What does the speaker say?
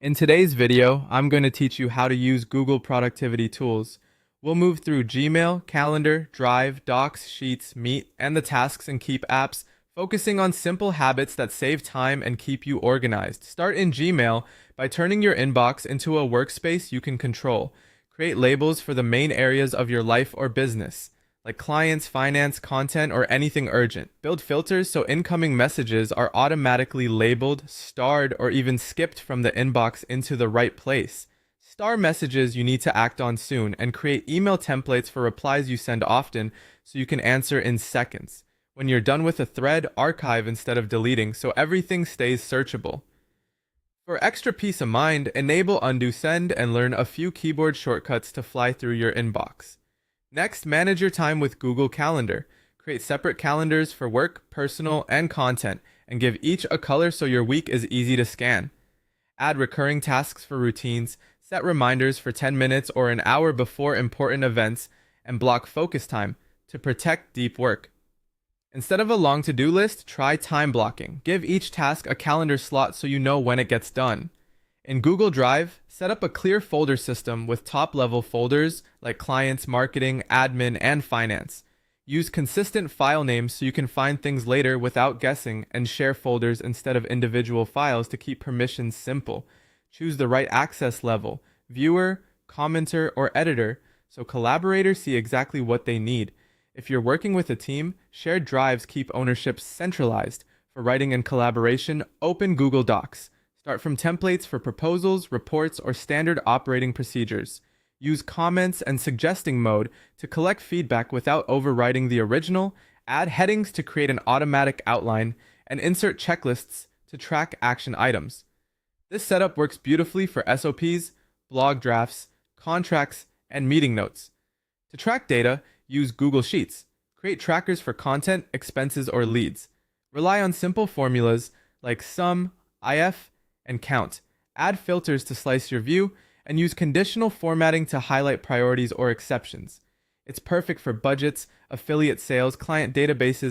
In today's video, I'm going to teach you how to use Google productivity tools. We'll move through Gmail, Calendar, Drive, Docs, Sheets, Meet, and the Tasks and Keep apps, focusing on simple habits that save time and keep you organized. Start in Gmail by turning your inbox into a workspace you can control. Create labels for the main areas of your life or business, like clients, finance, content, or anything urgent. Build filters so incoming messages are automatically labeled, starred, or even skipped from the inbox into the right place. Star messages you need to act on soon, and create email templates for replies you send often so you can answer in seconds. When you're done with a thread, archive instead of deleting so everything stays searchable. For extra peace of mind, enable undo send and learn a few keyboard shortcuts to fly through your inbox. Next, manage your time with Google Calendar. Create separate calendars for work, personal, and content, and give each a color so your week is easy to scan. Add recurring tasks for routines, set reminders for 10 minutes or an hour before important events, and block focus time to protect deep work. Instead of a long to-do list, try time blocking. Give each task a calendar slot so you know when it gets done. In Google Drive, set up a clear folder system with top-level folders like clients, marketing, admin, and finance. Use consistent file names so you can find things later without guessing, and share folders instead of individual files to keep permissions simple. Choose the right access level, viewer, commenter, or editor, so collaborators see exactly what they need. If you're working with a team, shared drives keep ownership centralized. For writing and collaboration, open Google Docs. Start from templates for proposals, reports, or standard operating procedures. Use comments and suggesting mode to collect feedback without overwriting the original, add headings to create an automatic outline, and insert checklists to track action items. This setup works beautifully for SOPs, blog drafts, contracts, and meeting notes. To track data, use Google Sheets. Create trackers for content, expenses, or leads. Rely on simple formulas like sum, if, and count. Add filters to slice your view, and use conditional formatting to highlight priorities or exceptions. It's perfect for budgets, affiliate sales, client databases,